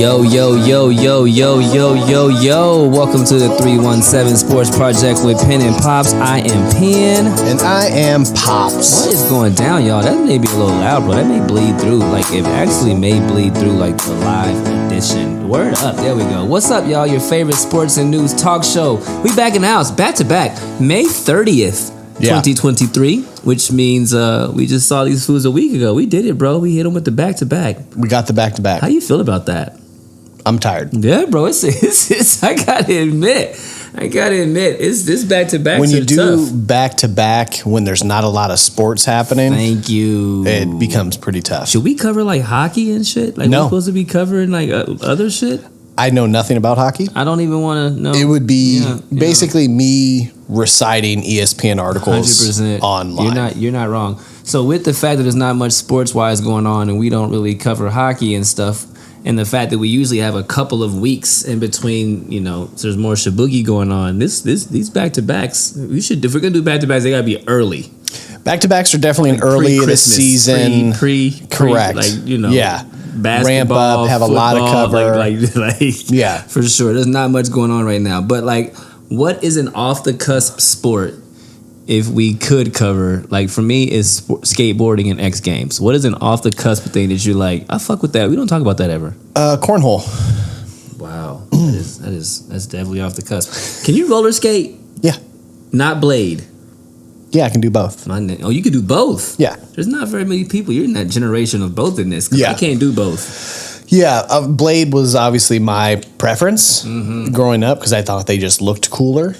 Yo, yo, yo, yo, yo, yo, yo, yo. Welcome to the 317 Sports Project with Penn and Pops. I am Penn. And I am Pops. What is going down, y'all? That may be a little loud, bro. That may bleed through. Like, it actually may bleed through, like, the live edition. Word up. There we go. What's up, y'all? Your favorite sports and news talk show. We back in the house, back to back. May 30th. 2023, which means we just saw these fools a week ago. We did it, bro. We hit them with the back-to-back. We got the back-to-back. How you feel about that? I'm tired. Yeah, bro. It's I gotta admit, it's this back-to-back. When you do tough. back-to-back, when there's not a lot of sports happening, thank you. It becomes pretty tough. Should we cover like hockey and shit? Like, no. We're supposed to be covering like other shit? I know nothing about hockey. I don't even want to know. It would be basically me reciting ESPN articles 100%. online. You're not wrong. So with the fact that there's not much sports-wise going on and we don't really cover hockey and stuff, and the fact that we usually have a couple of weeks in between, so there's more shabugi going on. These back-to-backs, if we're gonna do back-to-backs, they gotta be early. Back-to-backs are definitely like an early the season. Correct. Yeah. Basketball, ramp up, have football, a lot of cover. Yeah, for sure. There's not much going on right now. But like, what is an off the cusp sport? If we could cover, like for me, is skateboarding and X Games. What is an off the cusp thing that you like? I fuck with that. We don't talk about that ever. Cornhole. Wow, that's definitely off the cusp. Can you roller skate? Yeah. Not blade. Yeah, I can do both. Oh, you can do both? Yeah. There's not very many people. You're in that generation of both in this. Yeah. I can't do both. Yeah, blade was obviously my preference growing up because I thought they just looked cooler.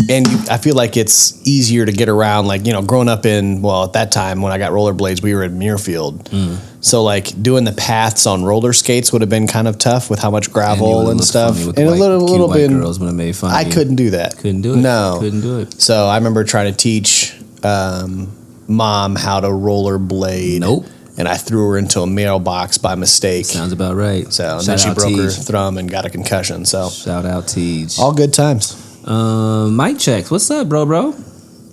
And I feel like it's easier to get around. Like, growing up at that time when I got rollerblades, we were at Muirfield. So, like, doing the paths on roller skates would have been kind of tough with how much gravel and stuff. And a little bit. Girls would have made fun. I couldn't do that. Couldn't do it. No. Couldn't do it. So, I remember trying to teach mom how to rollerblade. Nope. And I threw her into a mailbox by mistake. Sounds about right. So, and then she broke her thumb and got a concussion. So, shout out Tej. All good times. Mic checks. What's up, bro?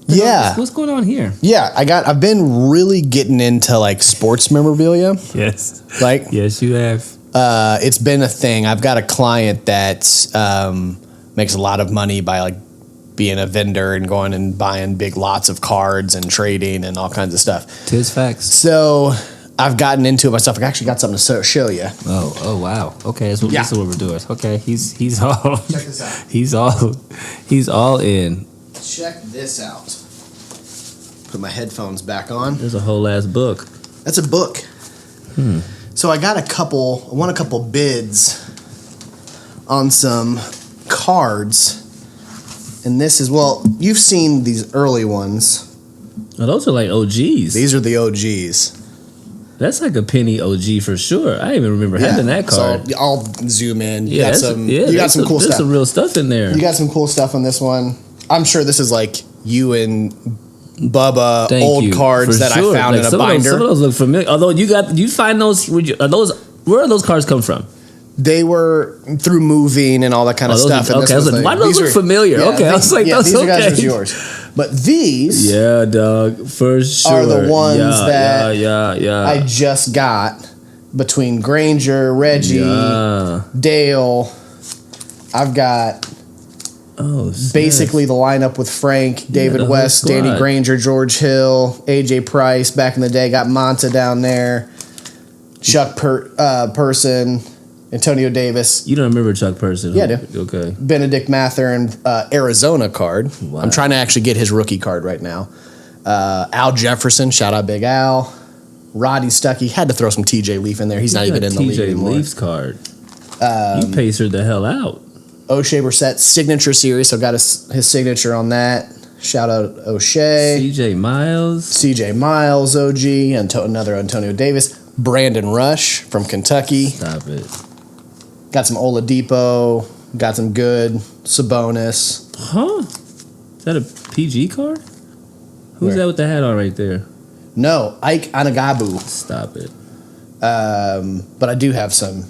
Yeah. What's going on here? Yeah, I've been really getting into like sports memorabilia. Yes. Like, yes, you have. It's been a thing. I've got a client that makes a lot of money by like being a vendor and going and buying big lots of cards and trading and all kinds of stuff. Tis facts. So I've gotten into it myself. I actually got something to show you. Oh wow. Okay, that's what we're doing. Okay, he's all. Check this out. He's all in. Check this out. Put my headphones back on. There's a whole ass book. That's a book. So I won a couple bids on some cards. And this is, you've seen these early ones. Oh, those are like OGs. These are the OGs. That's like a penny OG for sure. I even remember having that card. So I'll zoom in. You got some cool stuff. There's some real stuff in there. You got some cool stuff on this one. I'm sure this is like you and Bubba cards that I found in a binder. Some of those look familiar. Although you find those, where are those cards come from? They were through moving and all that kind of stuff. Okay, I was like, why do those look familiar? Yeah, okay, I was like, these guys are yours. But these, dog, for sure, are the ones that yeah. I just got between Granger, Reggie, Dale. I've got basically the lineup with Frank, David West, Danny Granger, George Hill, AJ Price. Back in the day, got Monta down there, Chuck Person. Antonio Davis. You don't remember Chuck Person? Yeah, I do. Okay. Benedict Mathern, Arizona card. Wow. I'm trying to actually get his rookie card right now. Al Jefferson, shout out Big Al. Roddy Stuckey, had to throw some TJ Leaf in there. He's not even in the league anymore. TJ Leaf's card. You pacered the hell out. O'Shea Brissett signature series, so got his signature on that. Shout out O'Shea. CJ Miles, OG, another Antonio Davis. Brandon Rush from Kentucky. Stop it. Got some Oladipo. Got some good Sabonis. Huh? Is that a PG card? Who's that with the hat on right there? No, Ike Anagabu. Stop it. But I do have some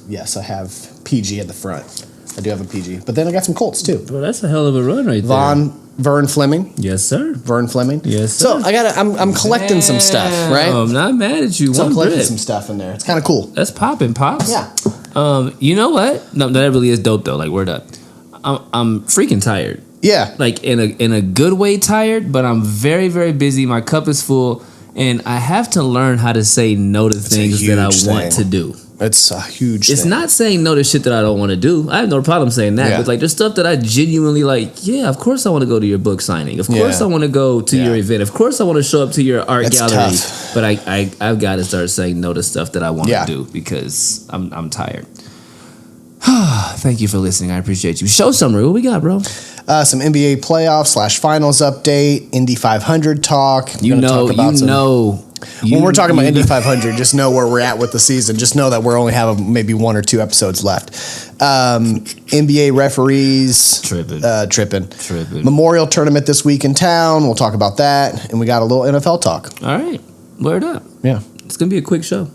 yes, I have PG at the front. I do have a PG. But then I got some Colts too. Bro, that's a hell of a run right there. Vern Fleming. Yes, sir. Vern Fleming. Yes, sir. So I'm collecting some stuff, right? I'm not mad at you. So I'm One collecting bit. some stuff in there. It's kind of cool. That's popping, Pops. Yeah. You know what? No, that really is dope though. Like, word up. I'm freaking tired. Yeah. Like in a good way tired, but I'm very, very busy. My cup is full, and I have to learn how to say no to things that I want to do. It's a huge It's thing. not saying no to shit that I don't want to do. I have no problem saying that. Yeah. But like there's stuff that I genuinely like, yeah, of course I want to go to your book signing. Of course I want to go to your event. Of course I want to show up to your art gallery. Tough. But I've got to start saying no to stuff that I want to do because I'm tired. Thank you for listening. I appreciate you. Show summary. What we got, bro? Some NBA playoffs / finals update, Indy 500 talk. When we're talking about Indy 500, just know where we're at with the season. Just know that we're only have maybe 1 or 2 episodes left. NBA referees tripping. Memorial tournament this week in town. We'll talk about that, and we got a little NFL talk. All right, word up. Yeah, it's gonna be a quick show.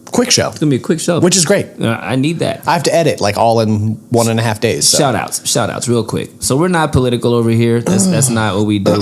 Quick show. It's gonna be a quick show, which is great. I need that. I have to edit like all in 1.5 days. So. Shoutouts, real quick. So we're not political over here. That's not what we do.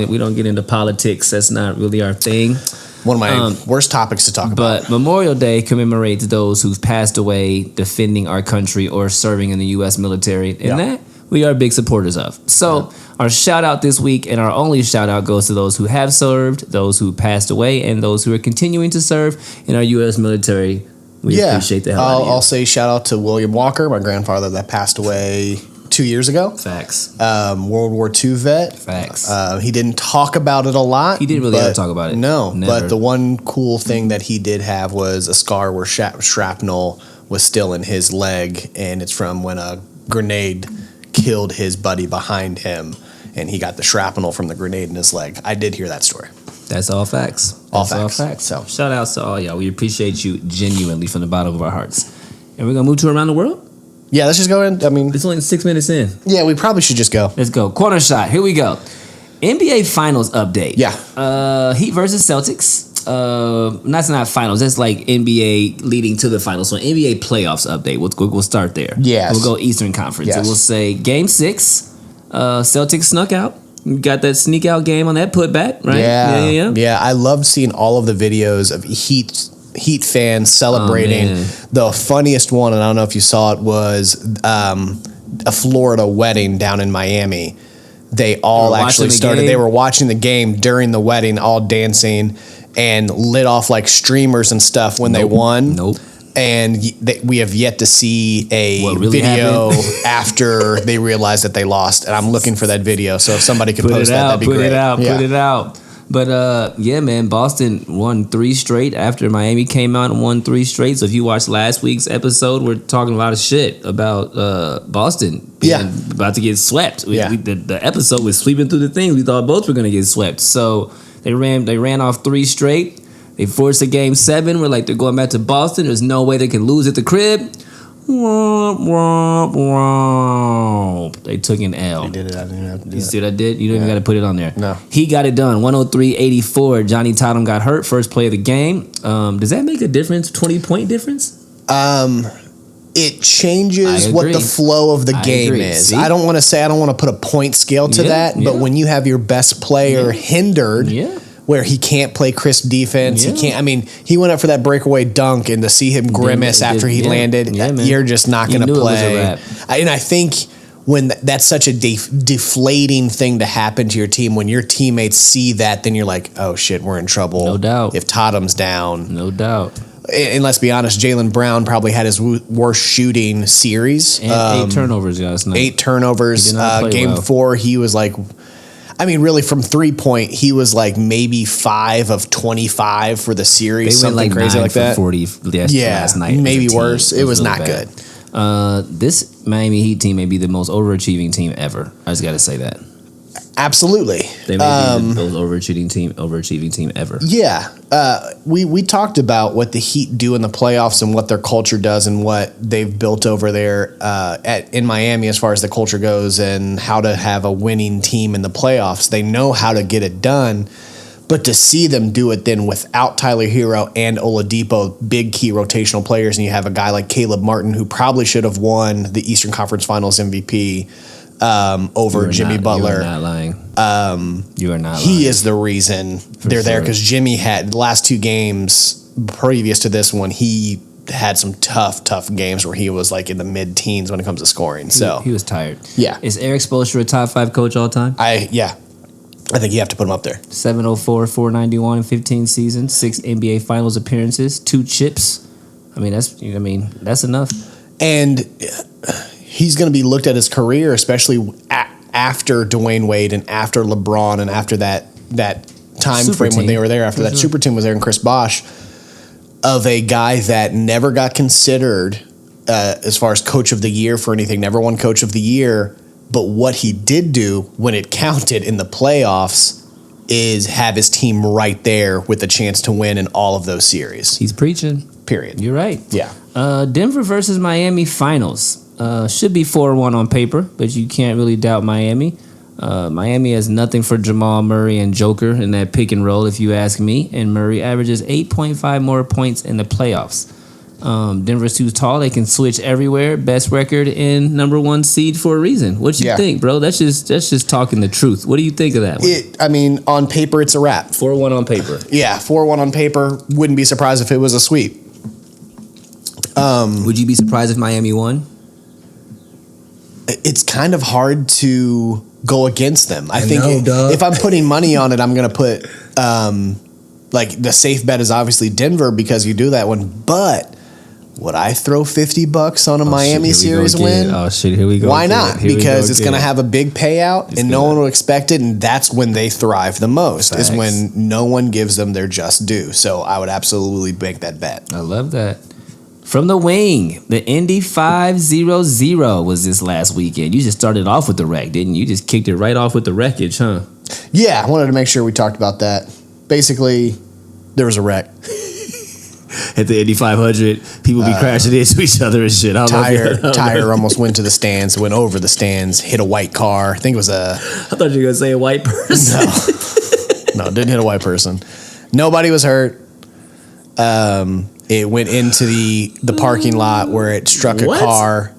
We don't get into politics. That's not really our thing. One of my worst topics to talk about. But Memorial Day commemorates those who've passed away defending our country or serving in the U.S. military, and that we are big supporters of. So our shout out this week, and our only shout out, goes to those who have served, those who passed away, and those who are continuing to serve in our U.S. military. We appreciate the hell out of you. I'll say shout out to William Walker, my grandfather that passed away 2 years ago. Facts. World War II vet. Facts. He didn't talk about it a lot. He didn't really ever talk about it. No, Never. But the one cool thing that he did have was a scar where shrapnel was still in his leg, and it's from when a grenade killed his buddy behind him, and he got the shrapnel from the grenade in his leg. I did hear that story. That's all facts. All facts. So shout outs to all y'all. We appreciate you genuinely from the bottom of our hearts. And we're gonna move to around the world. Yeah, let's just go in. I mean, it's only 6 minutes in. Yeah, we probably should just go. Let's go. Corner shot. Here we go. NBA Finals update. Yeah. Heat versus Celtics. That's not finals. That's like NBA leading to the finals. So NBA playoffs update. We'll start there. Yes. We'll go Eastern Conference. Yes. And we'll say Game 6. Celtics snuck out. Got that sneak out game on that putback, right? Yeah. I loved seeing all of the videos of Heat fans celebrating. The funniest one, and I don't know if you saw it, was a Florida wedding down in Miami. They all actually started. They were watching the game during the wedding, all dancing, and lit off like streamers and stuff when they won. And we have yet to see a video after they realized that they lost. And I'm looking for that video. So if somebody could post that, that'd be great. Put it out. But yeah, man, Boston won 3 straight after Miami came out and won 3 straight. So if you watched last week's episode, we're talking a lot of shit about Boston being about to get swept. The episode was sweeping through the things. We thought both were going to get swept. So they ran off 3 straight. They forced a game 7. We're like, they're going back to Boston. There's no way they can lose at the crib. They took an L. They did it. I didn't even have to do You see what I did? You don't even got to put it on there. No. He got it done. 103-84. Johnny Tatum got hurt. First play of the game. Does that make a difference? 20-point difference? It changes what the flow of the game is. See? I don't want to put a point scale to that, but when you have your best player hindered, where he can't play crisp defense, he can't. I mean, he went up for that breakaway dunk, and to see him grimace after he landed, you're just not going to play. And I think when that's such a deflating thing to happen to your team, when your teammates see that, then you're like, oh shit, we're in trouble. No doubt. If Tatum's down, no doubt. And let's be honest, Jaylen Brown probably had his worst shooting series. And 8 turnovers last night. 8 turnovers. Game 4, he was like, I mean, really, from 3-point, he was like maybe 5 of 25 for the series. They went something like crazy 9 like for that. 40 last night. Maybe worse. It was not good. This Miami Heat team may be the most overachieving team ever. I just got to say that. Absolutely. They may be the most overachieving team ever. Yeah. We talked about what the Heat do in the playoffs and what their culture does and what they've built over there in Miami as far as the culture goes and how to have a winning team in the playoffs. They know how to get it done. But to see them do it then without Tyler Hero and Oladipo, big key rotational players, and you have a guy like Caleb Martin who probably should have won the Eastern Conference Finals MVP over Jimmy Butler. You are not lying. You are not lying. He is the reason they're there, because Jimmy had the last 2 games previous to this one, he had some tough games where he was like in the mid-teens when it comes to scoring. So he was tired. Yeah. Is Eric Spoelstra a top 5 coach all time? I think you have to put him up there. 704, 491 in 15 seasons, 6 NBA Finals appearances, 2 chips. That's enough. And he's going to be looked at his career, especially after Dwayne Wade and after LeBron and after that time Super frame team. when they were there, after that super team was there, and Chris Bosh, of a guy that never got considered as far as coach of the year for anything, never won coach of the year. But what he did do when it counted in the playoffs is have his team right there with a chance to win in all of those series. He's preaching. Period. You're right. Yeah. Denver versus Miami finals. Should be 4-1 on paper, but you can't really doubt Miami. Miami has nothing for Jamal Murray and Joker in that pick and roll, if you ask me. And Murray averages 8.5 more points in the playoffs. Denver's too tall. They can switch everywhere. Best record in #1 seed for a reason. What you think, bro? That's just talking the truth. What do you think of that one? On paper, it's a wrap. 4-1 on paper. Yeah, 4-1 on paper. Wouldn't be surprised if it was a sweep. Would you be surprised if Miami won? It's kind of hard to go against them. I think if I'm putting money on it, I'm going to put the safe bet is obviously Denver, because you do that one. But would I throw $50 on a Miami series win? Oh shit, here we go. Why not? Because it's going to have a big payout, and no one will expect it, and that's when they thrive the most. Facts. Is when no one gives them their just due. So I would absolutely make that bet. I love that. From the wing, the Indy 500 was this last weekend. You just started off with the wreck, didn't you? You just kicked it right off with the wreckage, huh? Yeah, I wanted to make sure we talked about that. Basically, there was a wreck. At the Indy 500, people be crashing into each other and shit. Tire almost went to the stands, went over the stands, hit a white car. I think it was I thought you were going to say a white person. No, didn't hit a white person. Nobody was hurt. It went into the parking lot where it struck a car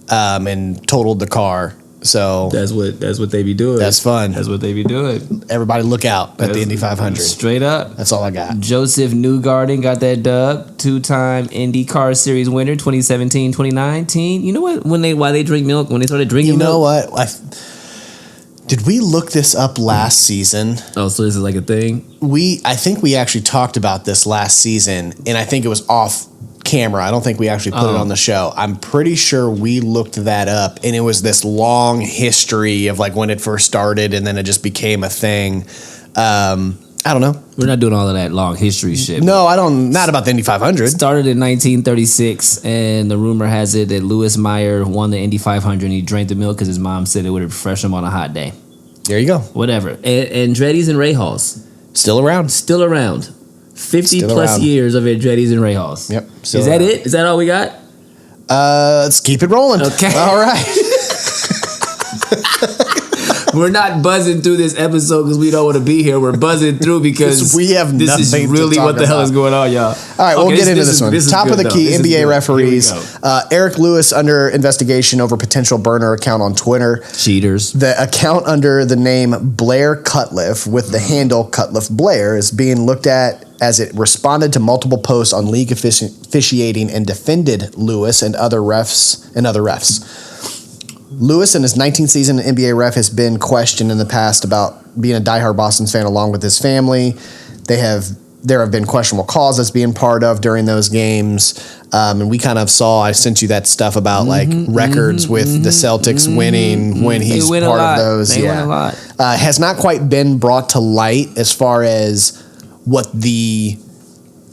and totaled the car. So that's what they be doing. That's fun. That's what they be doing. Everybody look out at the Indy 500. Straight up. That's all I got. Joseph Newgarden got that dub. 2-time Indy Car Series winner, 2017, 2019. You know what? Why they drink milk? When they started drinking milk? You know what? Did we look this up last season? Oh, so this is like a thing? I think we actually talked about this last season, and I think it was off camera. I don't think we actually put it on the show. I'm pretty sure we looked that up, and it was this long history of like when it first started, and then it just became a thing. I don't know. We're not doing all of that long history shit. No, I don't. Not about the Indy 500. Started in 1936, and the rumor has it that Lewis Meyer won the Indy 500, and he drank the milk because his mom said it would refresh him on a hot day. There you go. Whatever. Andretti's and Rahals. Still around. 50 plus years of Andretti's and Rahals. Yep. Is that it? Is that all we got? Let's keep it rolling. Okay. All right. We're not buzzing through this episode because we don't want to be here. We're buzzing through because we have this is really what the hell is going on, y'all. All right, we'll get into this one. Top of the key, NBA referees. Eric Lewis under investigation over potential burner account on Twitter. Cheaters. The account under the name Blair Cutliff with the handle Cutliff Blair is being looked at as it responded to multiple posts on league officiating and defended Lewis and other refs. Lewis, in his 19th season NBA ref, has been questioned in the past about being a diehard Boston fan along with his family. There have been questionable calls that's being part of during those games. And we kind of saw, I sent you that stuff about records with the Celtics winning when he's part of those. They win a lot. Has not quite been brought to light as far as what the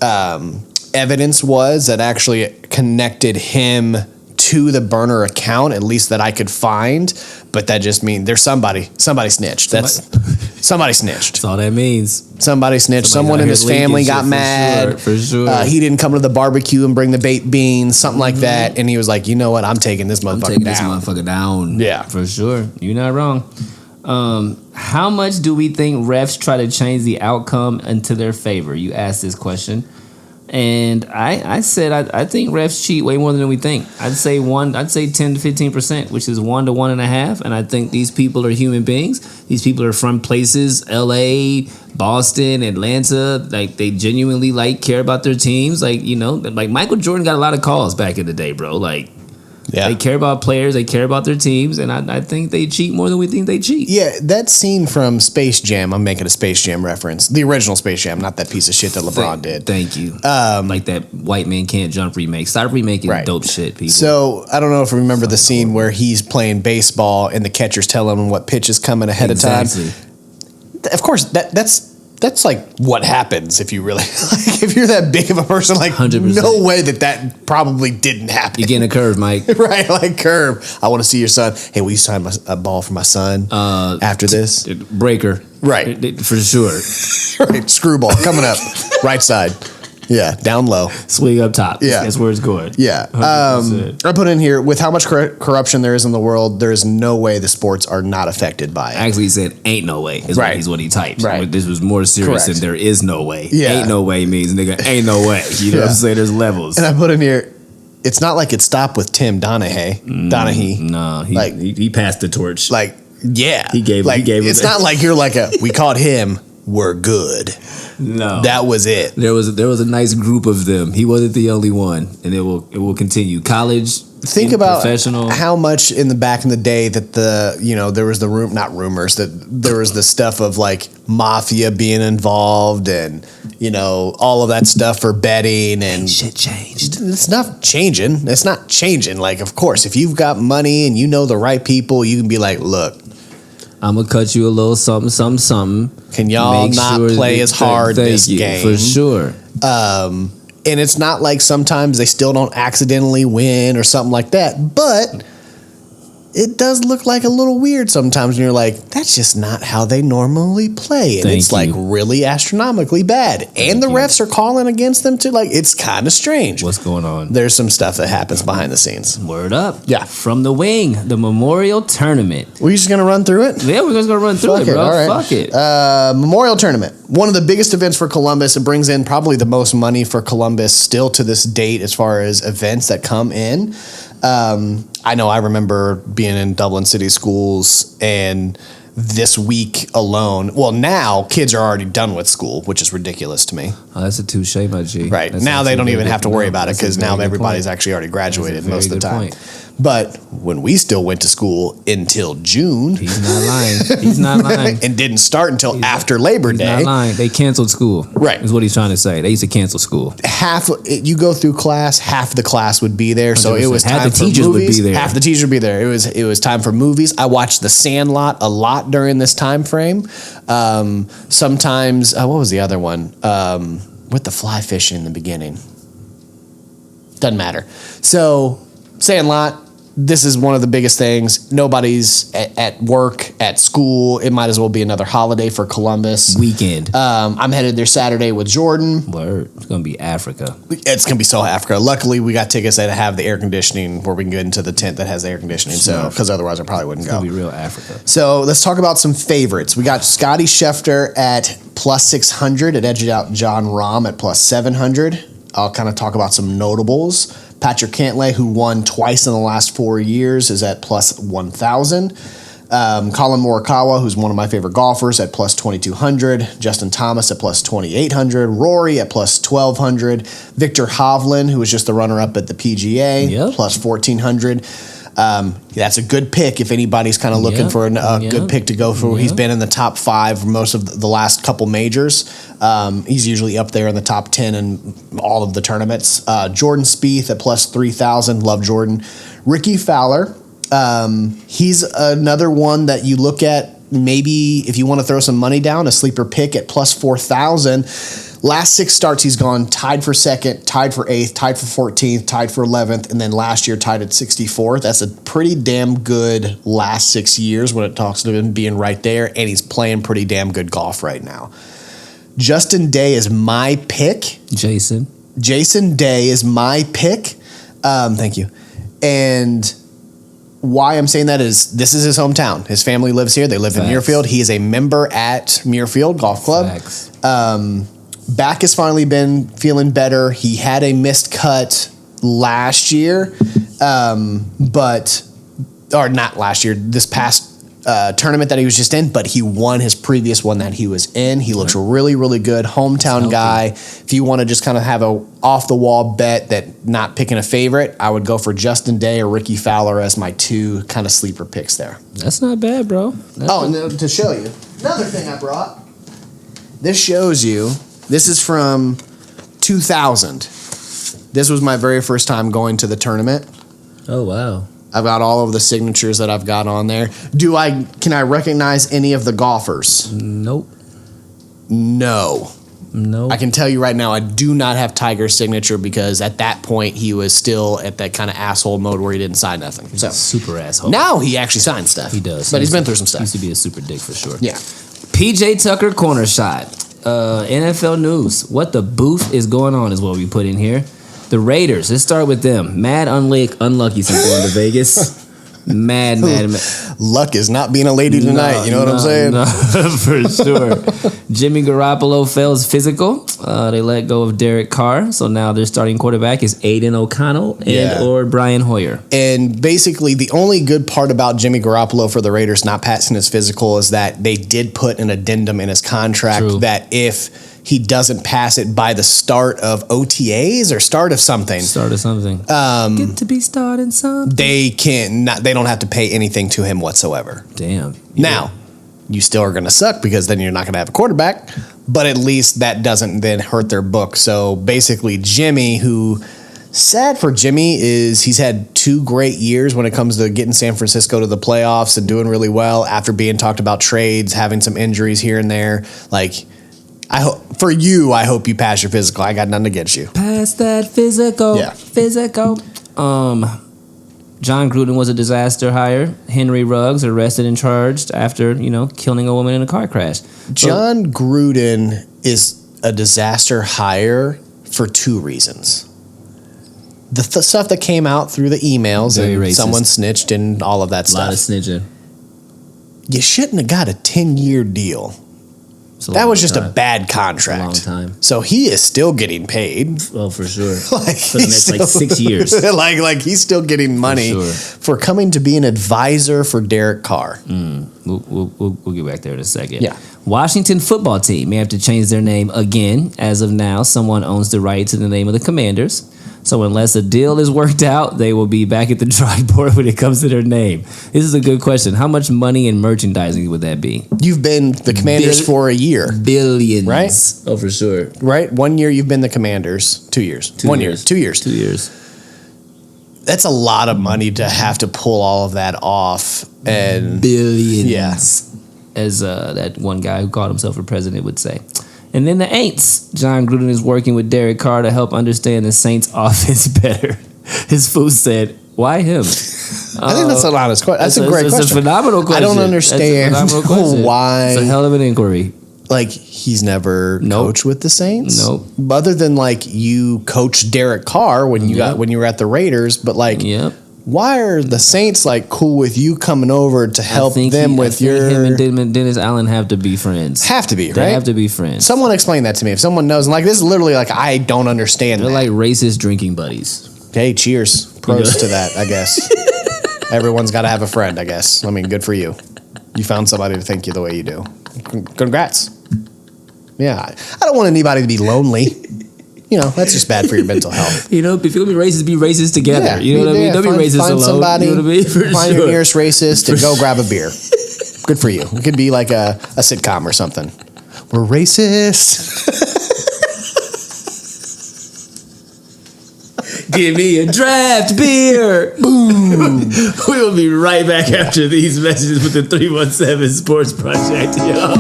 evidence was that actually connected him to the burner account, at least that I could find, but that just means there's somebody snitched. Somebody snitched. That's all that means. Somebody snitched. Someone in his family got mad. For sure. He didn't come to the barbecue and bring the baked beans, something like that. And he was like, you know what? I'm taking this motherfucker down. Yeah, for sure. You're not wrong. How much do we think refs try to change the outcome into their favor? You asked this question. And I said I think refs cheat way more than we think. I'd say 10 to 15%, which is 1 to 1.5. And I think these people are human beings. These people are from places, LA, Boston, Atlanta. Like, they genuinely care about their teams. Like, like Michael Jordan got a lot of calls back in the day, bro. Like, yeah. They care about players. They care about their teams. And I think they cheat more than we think they cheat. Yeah, that scene from Space Jam, I'm making a Space Jam reference. The original Space Jam, not that piece of shit that LeBron did. Thank you. Like that White Man Can't Jump remake. Stop remaking dope shit, people. So, I don't know if you remember the scene where he's playing baseball and the catcher's telling him what pitch is coming ahead of time. Of course, that's like what happens if you really if you're that big of a person. Like, 100%. No way that probably didn't happen. You're getting a curve, Mike. Right, like curve. I want to see your son. Hey, will you sign a ball for my son after this? Breaker. Right. For sure. Right, screwball coming up. Right side. Yeah, down low. Swing up top. Yeah. That's where it's going. Yeah. I put in here, with how much corruption there is in the world, there is no way the sports are not affected by it. Actually, he said, ain't no way, is what he typed. Right. This was more serious than there is no way. Yeah. Ain't no way means, nigga, ain't no way. You know what I'm saying? There's levels. And I put in here, it's not like it stopped with Tim Donaghy. No, he passed the torch. Like, yeah. He gave it's not like you're like we caught him, we're good. No, that was it. There was a nice group of them. He wasn't the only one, and it will continue. College. Think about how much in the back in the day that there was there was the stuff of like mafia being involved and all of that stuff for betting and shit changed. It's not changing. It's not changing. Like, of course, if you've got money and you know the right people, you can be like, look, I'm gonna cut you a little something. Can y'all not play as hard this game? For sure. And it's not like sometimes they still don't accidentally win or something like that, but it does look like a little weird sometimes when you're like, that's just not how they normally play. And it's like really astronomically bad. And the refs are calling against them too. Like, it's kind of strange. What's going on? There's some stuff that happens behind the scenes. Word up. Yeah. From the wing, the Memorial Tournament. We're just going to run through it? Yeah, we're just going to run through it, bro. All right. Fuck it. Memorial Tournament. One of the biggest events for Columbus. It brings in probably the most money for Columbus still to this date as far as events that come in. I know I remember being in Dublin City Schools, and this week alone, well, now kids are already done with school, which is ridiculous to me. Oh, that's a touche, my G. Right. Now they don't even have to worry about it because now everybody's actually already graduated most of the time. But when we still went to school until June. He's not lying. And didn't start until after Labor Day. He's not lying. They canceled school. Right. Is what he's trying to say. They used to cancel school. You go through class, half the class would be there. 100%. So it was time for movies. Would be there. Half the teachers would be there. It was time for movies. I watched The Sandlot a lot during this time frame. Sometimes, what was the other one? With the fly fishing in the beginning. Doesn't matter. So, Sandlot. This is one of the biggest things. Nobody's at work, at school. It might as well be another holiday for Columbus. Weekend. I'm headed there Saturday with Jordan. Word. It's going to be Africa. It's going to be so Africa. Luckily, we got tickets that have the air conditioning where we can get into the tent that has the air conditioning. So, because otherwise I probably wouldn't go. It's going to be real Africa. So, let's talk about some favorites. We got Scotty Schefter at plus 600. It edged out John Rahm at plus 700. I'll kind of talk about some notables. Patrick Cantlay, who won twice in the last 4 years, is at plus 1,000. Colin Morikawa, who's one of my favorite golfers, at plus 2,200. Justin Thomas at plus 2,800. Rory at plus 1,200. Victor Hovland, who was just the runner-up at the PGA, plus 1,400. That's a good pick if anybody's kind of looking for a good pick to go for. He's been in the top 5 most of the last couple majors. He's usually up there in the top 10 in all of the tournaments. Jordan Spieth at plus 3,000. Love Jordan. Ricky Fowler. He's another one that you look at maybe if you want to throw some money down, a sleeper pick at plus 4,000. Last 6 starts, he's gone tied for 2nd, tied for 8th, tied for 14th, tied for 11th, and then last year tied at 64th. That's a pretty damn good last 6 years when it talks to him being right there, and he's playing pretty damn good golf right now. Justin Day is my pick. Jason Day is my pick. Thank you. And why I'm saying that is this is his hometown. His family lives here. They live in Muirfield. He is a member at Muirfield Golf Club. Back has finally been feeling better. He had a missed cut last year, or not last year, this past tournament that he was just in, but he won his previous one that he was in. He looks really, really good. Hometown guy. If you want to just kind of have a off the wall bet that not picking a favorite, I would go for Justin Day or Ricky Fowler as my 2 kind of sleeper picks there. That's not bad, bro. And to show you, another thing I brought. This shows you, this is from 2000. This was my very first time going to the tournament. Oh, wow. I've got all of the signatures that I've got on there. Can I recognize any of the golfers? Nope. No. Nope. I can tell you right now, I do not have Tiger's signature because at that point he was still at that kind of asshole mode where he didn't sign nothing. So super asshole. Now he actually signs stuff. He does. But he's been through some stuff. He used to be a super dick for sure. Yeah. PJ Tucker corner shot. NFL news. What the booth is going on is what we put in here. The Raiders, let's start with them. Mad unlucky since going to Vegas. Mad. Luck is not being a lady tonight. You know what I'm saying? No, for sure. Jimmy Garoppolo fails physical. They let go of Derek Carr. So now their starting quarterback is Aiden O'Connell or Brian Hoyer. And basically the only good part about Jimmy Garoppolo for the Raiders not passing his physical is that they did put an addendum in his contract that if he doesn't pass it by the start of OTAs or start of something. Get to be starting something. They don't have to pay anything to him whatsoever. Damn. Now, you still are going to suck because then you're not going to have a quarterback, but at least that doesn't then hurt their book. So basically Jimmy, who sad for Jimmy is he's had 2 great years when it comes to getting San Francisco to the playoffs and doing really well after being talked about trades, having some injuries here and there. Like, I hope you pass your physical. I got nothing against you. Pass that physical. Yeah. Physical. John Gruden was a disaster hire. Henry Ruggs arrested and charged after, killing a woman in a car crash. John Gruden is a disaster hire for 2 reasons. The stuff that came out through the emails and racist. Someone snitched and all of that stuff. A lot of snitching. You shouldn't have got a 10-year deal. That was just a bad contract. A long time. So he is still getting paid. Oh, for sure. For the next 6 years. like he's still getting money for coming to be an advisor for Derek Carr. We'll get back there in a second. Yeah. Washington football team may have to change their name again. As of now, someone owns the right to the name of the Commanders. So unless a deal is worked out, they will be back at the drawing board when it comes to their name. This is a good question. How much money in merchandising would that be? You've been the Commanders for a year. Billions. Right? Oh, for sure. Right? 1 year you've been the Commanders. 2 years. 1 year. 2 years. 2 years. That's a lot of money to have to pull all of that off. And billions. Yeah. As that one guy who called himself a president would say. And then the Aints. John Gruden is working with Derek Carr to help understand the Saints offense better. His fool said, why him? I think that's an honest question. That's a great question. It's a phenomenal question. I don't understand why. It's a hell of an inquiry. Like, he's never coached with the Saints? Nope. Other than, like, you coached Derek Carr when you were at the Raiders, but, like, why are the Saints, like, cool with you coming over to help them with your... him and Dennis Allen have to be friends. Have to be, right? They have to be friends. Someone explain that to me. If someone knows, like, this is literally, like, I don't understand They're like racist drinking buddies. Hey, cheers. Pros to that, I guess. Everyone's got to have a friend, I guess. I mean, good for you. You found somebody to think you the way you do. Congrats. Yeah. I don't want anybody to be lonely. That's just bad for your mental health. If you're going to be racist together. Yeah, you know what I mean? Don't be racist find alone. Somebody, you know what I mean? Find your nearest racist and go grab a beer. Good for you. It could be like a sitcom or something. We're racist. Give me a draft beer. Boom. We'll be right back after these messages with the 317 Sports Project, y'all.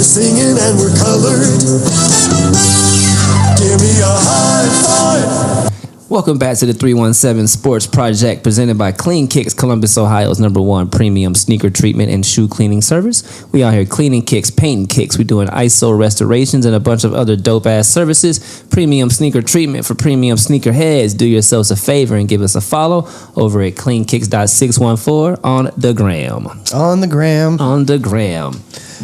singing and we're colored. Give me a high five. Welcome back to the 317 Sports Project, presented by Clean Kicks, Columbus, Ohio's #1 premium sneaker treatment and shoe cleaning service. We out here cleaning kicks, painting kicks. We're doing ISO restorations and a bunch of other dope-ass services. Premium sneaker treatment for premium sneakerheads. Do yourselves a favor and give us a follow over at cleankicks.614 on the gram. On the gram. On the gram.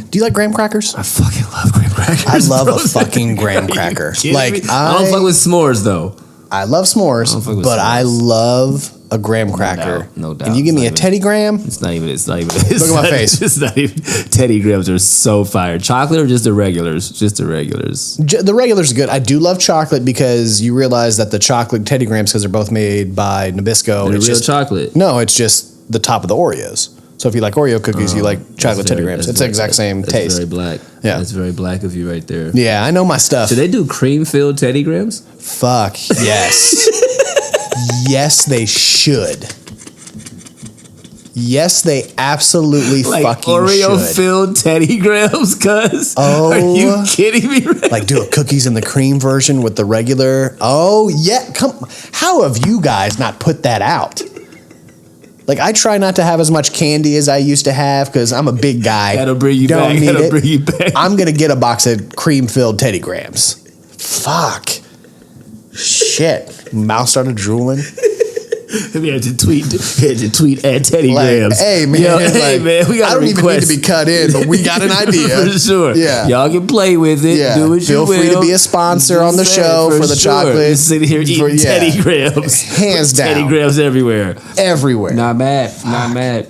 Do you like graham crackers? I fucking love graham crackers. I love a fucking graham cracker. Like I don't fuck with s'mores, though. I love s'mores, but I love a graham cracker. No doubt. And you give me a Teddy Graham? It's not even. Look at my face. It's not even. Teddy Grahams are so fire. Chocolate or just the regulars? Just the regulars. The regulars are good. I do love chocolate because you realize that the chocolate Teddy Grahams, because they're both made by Nabisco. They're real chocolate. No, it's just the top of the Oreos. So if you like Oreo cookies, you like chocolate Teddy Grahams. It's the exact same taste. That's very black. Yeah. That's very black of you right there. Yeah, I know my stuff. Do they do cream-filled Teddy Grahams? Fuck, yes. Yes, they should. Yes, they absolutely like fucking Oreo should. filled Teddy Grahams, cuz? Oh, are you kidding me? Right? Like do a cookies and the cream version with the regular. Oh yeah, how have you guys not put that out? Like I try not to have as much candy as I used to have because I'm a big guy. That'll bring you back. That'll bring you back. I'm gonna get a box of cream filled Teddy Grahams. Fuck. Shit. Mouth started drooling. We had to tweet at Teddy Grahams. Hey man, we got I don't even need to be cut in, but we got an idea. For sure. Yeah. Y'all can play with it. Yeah. Do what you will. Feel free to be a sponsor on the show for the chocolate. Just sitting here eating Teddy Grahams. Hands down. Teddy Grahams everywhere. Everywhere. Not bad. Not bad.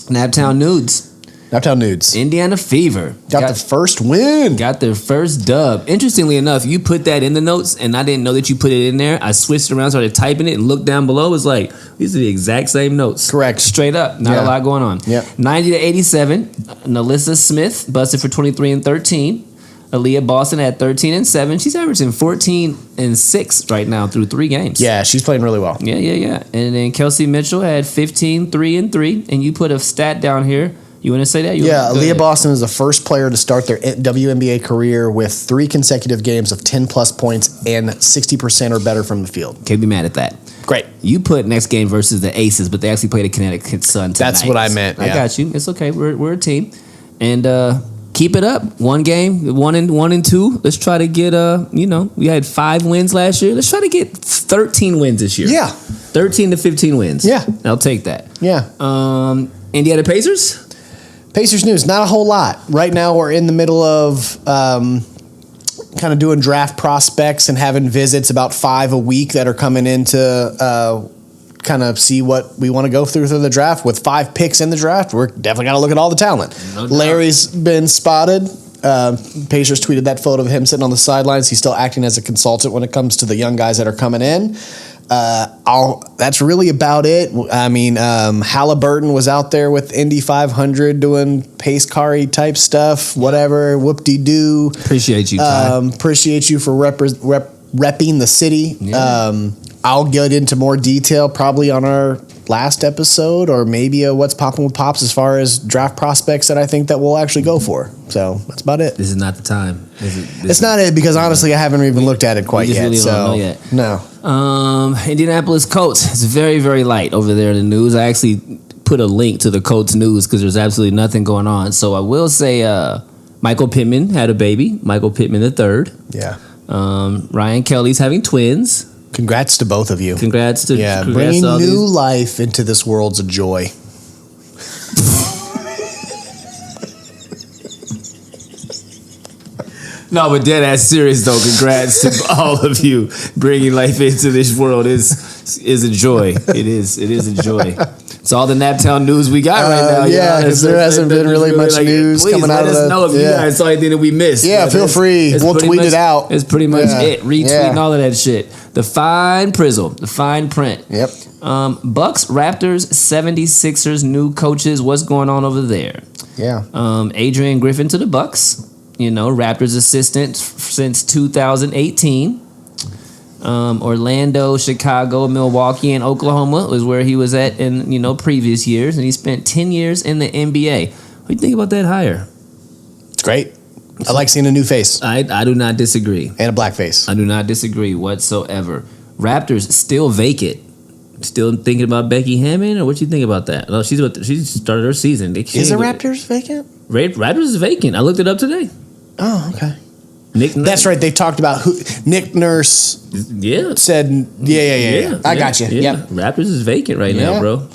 Naptown Nudes. Naptown Nudes. Indiana Fever. Got the first win. Got their first dub. Interestingly enough, you put that in the notes, and I didn't know that you put it in there. I switched around, started typing it, and looked down below. It was like, these are the exact same notes. Correct. Straight up. Not a lot going on. Yep. 90-87. Nalissa Smith busted for 23 and 13. Aaliyah Boston had 13 and 7. She's averaging 14 and 6 right now through 3 games. Yeah, she's playing really well. Yeah. And then Kelsey Mitchell had 15, 3 and 3. And you put a stat down here. You want to say that? Aaliyah Boston is the first player to start their WNBA career with 3 consecutive games of 10-plus points and 60% or better from the field. Can't be mad at that. Great. You put next game versus the Aces, but they actually played a Connecticut Sun tonight. That's what I meant. I got you. It's okay. We're a team. And keep it up. 1 game, 1 and 2. Let's try to get we had 5 wins last year. Let's try to get 13 wins this year. Yeah. 13 to 15 wins. Yeah. I'll take that. Yeah. Indiana Pacers? Pacers news, not a whole lot. Right now we're in the middle of kind of doing draft prospects and having visits, about 5 a week that are coming in to kind of see what we want to go through the draft. With 5 picks in the draft, we're definitely got to look at all the talent. No doubt. Larry's been spotted. Pacers tweeted that photo of him sitting on the sidelines. He's still acting as a consultant when it comes to the young guys that are coming in. That's really about it. I mean, Halliburton was out there with Indy 500 doing pace carry type stuff, whatever, whoop-de-doo. Appreciate you, Ty. Appreciate you for repping the city. Yeah. I'll get into more detail probably on our last episode, or maybe What's Poppin' with Pops as far as draft prospects that I think that we'll actually go for. So that's about it. This is not the time. It's not it, because honestly I haven't even looked at it quite yet. Really so don't know yet. No. Indianapolis Colts. It's very, very light over there in the news. I actually put a link to the Colts news because there's absolutely nothing going on. So I will say Michael Pittman had a baby. Michael Pittman III. Yeah. Ryan Kelly's having twins. Congrats to both of you. Congrats to bringing new life into this world's a joy. No, but dead ass serious though. Congrats to all of you. Bringing life into this world is a joy. It is a joy. It's all the Naptown news we got right now. Yeah, because there hasn't been really much news coming out of Let us know if you guys saw anything that we missed. Yeah, feel free. We'll tweet it out. It's pretty much it. Retweeting all of that shit. The fine prizzle. The fine print. Yep. Bucks, Raptors, 76ers, new coaches. What's going on over there? Yeah. Adrian Griffin to the Bucks. Raptors assistant since 2018. Orlando, Chicago, Milwaukee, and Oklahoma was where he was at in previous years, and he spent 10 years in the NBA. What do you think about that hire? It's great. I like seeing a new face. I do not disagree. And a black face. I do not disagree whatsoever. Raptors still vacant. Still thinking about Becky Hammond, or what you think about that? No, she started her season. Is the Raptors vacant? Raptors is vacant. I looked it up today. Oh, okay. Nick Nurse. That's right. They talked about who Nick Nurse. Yeah. Said yeah. I got you. Yeah. Yep. Raptors is vacant right now, bro.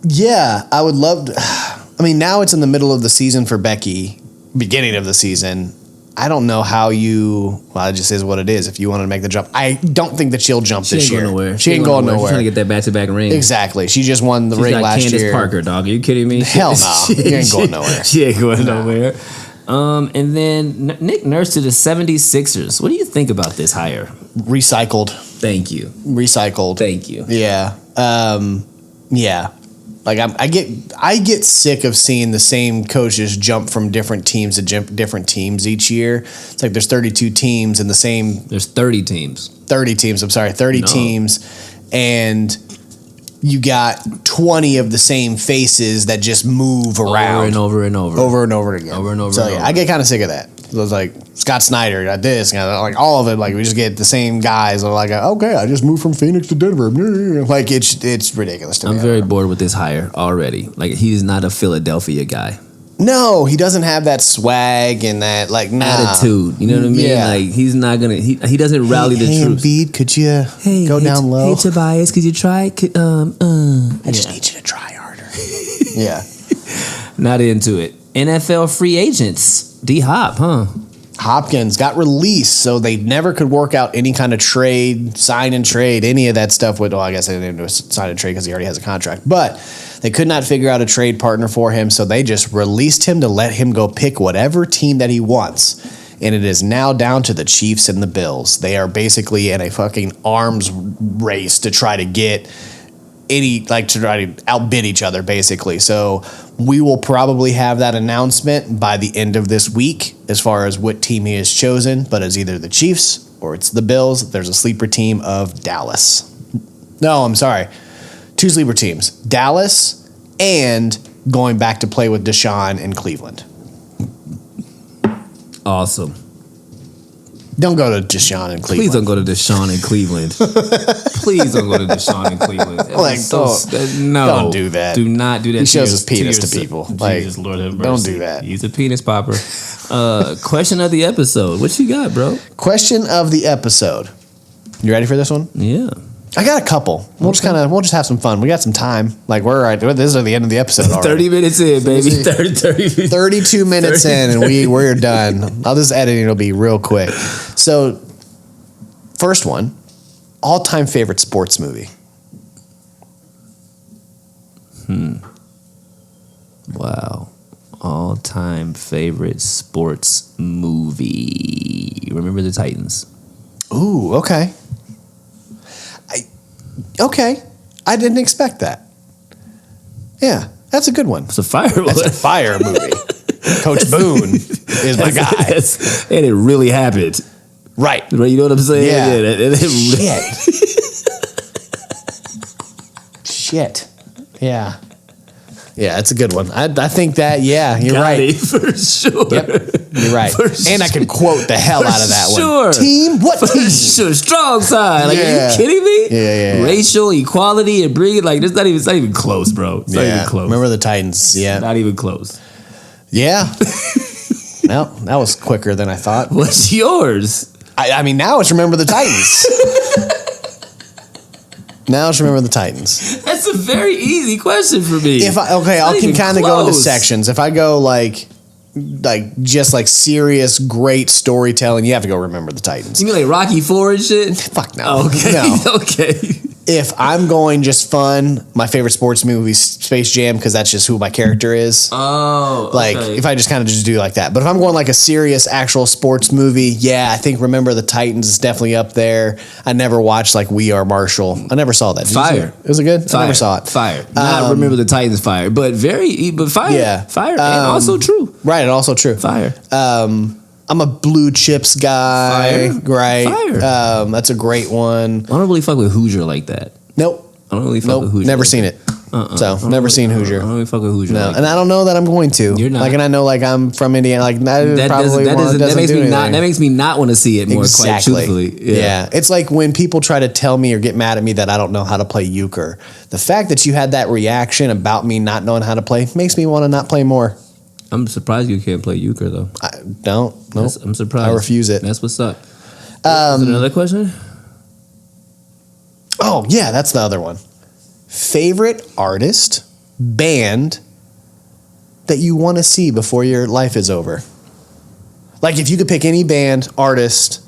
Yeah, I would love to. I mean, now it's in the middle of the season for Becky, beginning of the season. I don't know how you. Well, it just is what it is. If you want to make the jump, I don't think that she'll jump this year. She ain't going nowhere. She's trying to get that back-to-back ring. Exactly. She just won the ring last year. Candace Parker, dog. Are you kidding me? Hell no. You ain't going nowhere. She ain't going nowhere. And then Nick Nurse to the 76ers. What do you think about this hire? Recycled. Thank you. Recycled. Thank you. Yeah. Yeah. Like I get sick of seeing the same coaches jump from different teams to different teams each year. It's like there's 32 teams in the same. There's 30 teams. 30 teams. I'm sorry, 30 teams, and you got 20 of the same faces that just move around over and over again. So yeah, I get kind of sick of that. It was like Scott Snyder got this, like all of it. Like we just get the same guys. Are like, okay, I just moved from Phoenix to Denver. Like it's ridiculous to me. I'm very bored with this hire already. Like he's not a Philadelphia guy. No, he doesn't have that swag and that attitude. You know what I mean? Yeah. Like he's not gonna. He doesn't rally the troops. Embiid, could you go down low? Hey Tobias, could you try? I just need you to try harder. Yeah, not into it. NFL free agents. D-Hop, huh? Hopkins got released, so they never could work out any kind of trade, sign and trade, any of that stuff. Well, I guess they didn't do a sign and trade because he already has a contract. But they could not figure out a trade partner for him, so they just released him to let him go pick whatever team that he wants. And it is now down to the Chiefs and the Bills. They are basically in a fucking arms race to try to get to try to outbid each other, basically. So we will probably have that announcement by the end of this week as far as what team he has chosen, but it's either the Chiefs or it's the Bills. There's a sleeper team of Dallas. No, I'm sorry. 2 sleeper teams. Dallas and going back to play with Deshaun in Cleveland. Awesome. Don't go to Deshaun in Cleveland. Please don't go to Deshaun in Cleveland. Please don't go to Deshaun in Cleveland. No. Don't do that. Do not do that. He shows his penis to people. Jesus, Lord have mercy. Don't do that. He's a penis popper. Question of the episode. What you got, bro? Question of the episode. You ready for this one? Yeah. I got a couple. We'll just have some fun. We got some time. Like this is the end of the episode already. 30 minutes in, baby. 32 minutes in, and we're done. All this editing will be real quick. So, first one, all-time favorite sports movie. Wow. All-time favorite sports movie. Remember the Titans. Ooh, okay. Okay. I didn't expect that. Yeah, that's a good one. It's a fire one. That's a fire movie. Coach Boone is my guy. And it really happened. Right. You know what I'm saying? Yeah. Shit. Yeah. Yeah, that's a good one. I think that, you're right. For sure. Yep, you're right. And I can quote the hell out of that one. Team? What team? Sure. Strong side. Like, are you kidding me? Yeah. Racial equality and bring it, like, it's not even close, bro. It's not even close. Remember the Titans, yeah. Not even close. Yeah. Well, that was quicker than I thought. What's yours? I mean, now it's Remember the Titans. Now let's remember the Titans. That's a very easy question for me. I can kind of go into sections. If I go like serious, great storytelling, you have to go Remember the Titans. You mean like Rocky IV and shit? Fuck no. Oh, okay. No. Okay. If I'm going just fun, my favorite sports movie is Space Jam because that's just who my character is. Oh, okay. If I just kind of just do like that. But if I'm going like a serious actual sports movie, I think Remember the Titans is definitely up there. I never watched like We Are Marshall. I never saw that. Fire. Was it good? Fire. I never saw it. Fire. Not Remember the Titans fire, but fire. Yeah. Fire. And also true. Right, and also true. Fire. I'm a blue chips guy. Fire. Right. Fire. That's a great one. I don't really fuck with Hoosier like that. Nope. I don't really fuck with Hoosier. Never seen it. So never seen Hoosier. I don't even fuck with Hoosier. No, like and I don't know that I'm going to. You're not. Like, and I know like I'm from Indiana. Like that makes me not want to see it more. Exactly. Quite truthfully. Yeah. It's like when people try to tell me or get mad at me that I don't know how to play euchre. The fact that you had that reaction about me not knowing how to play makes me want to not play more. I'm surprised you can't play euchre though. I don't. Nope. I'm surprised. I refuse it. That's what's up. Is there another question? Oh yeah, that's the other one. Favorite artist, band that you want to see before your life is over? Like if you could pick any band, artist,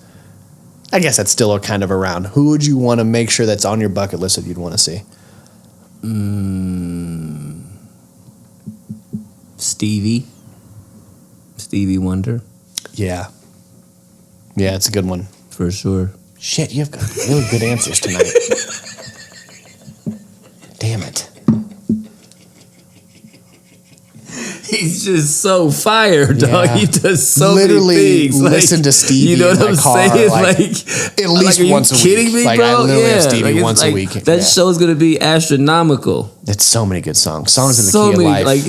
I guess that's still kind of around. Who would you want to make sure that's on your bucket list that you'd want to see? Stevie Wonder. Yeah. Yeah, it's a good one. For sure. Shit, you've got really good answers tonight. Damn it. He's just so fire, dog. Yeah. He does so literally many things. listen to Stevie you know in what I'm my car, saying? like, at least are you once a kidding week. me, Like, bro? I literally have Stevie it's once a week. That show's gonna be astronomical. It's so many good songs. Songs in the So key many, of life.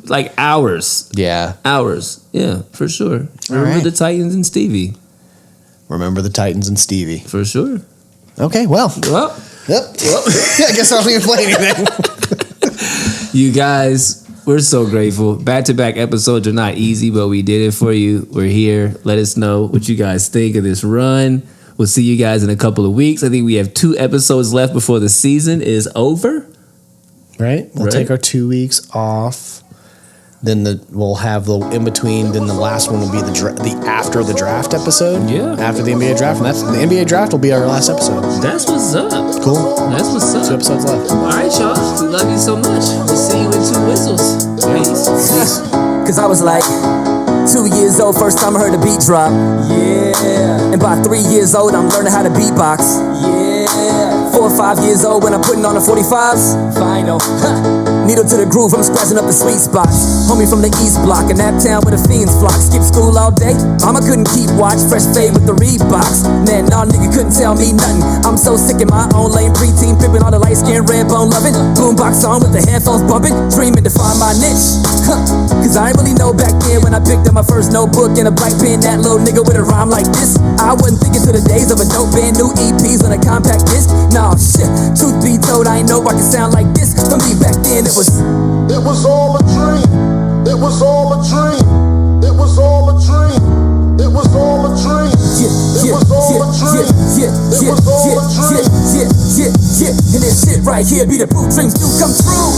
like hours. Yeah. Hours. Yeah, for sure. Remember right. the Titans and Stevie. Remember the Titans and Stevie. For sure. Okay, well. Well. Yep. I guess I don't even play anything. You guys, we're so grateful. Back-to-back episodes are not easy, but we did it for you. We're here. Let us know what you guys think of this run. We'll see you guys in a couple of weeks. I think we have 2 episodes left before the season is over. Right? We'll take our 2 weeks off. Then we'll have the in between. Then the last one will be the after the draft episode. Yeah. After the NBA draft, and the NBA draft will be our last episode. That's what's up. Cool. That's what's up. 2 episodes left. All right, y'all. We love you so much. We'll see you in 2 whistles. Peace. Cause I was like 2 years old, first time I heard a beat drop. Yeah. And by 3 years old, I'm learning how to beatbox. Yeah. 4 or 5 years old when I'm putting on the 45s. Final. Needle to the groove, I'm scratching up the sweet spots. Homie from the East Block, in Naptown where the fiends flock. Skip school all day, mama couldn't keep watch. Fresh fade with the Reeboks. Man, nah, nigga couldn't tell me nothing. I'm so sick in my own lane, preteen, pimping all the light skin, red bone loving. Boombox on with the headphones bumping, dreaming to find my niche. Cause I ain't really know back then when I picked up my first notebook and a black pen. That little nigga with a rhyme like this. I wasn't thinking to the days of a dope band, new EPs on a compact disc. Nah, shit, truth be told, I ain't know I could sound like this. For me back then, it was all a dream. It was all a dream. It was all a dream. It was all a dream. It was all a dream. It was all a dream. And this shit right here be the proof dreams do come true.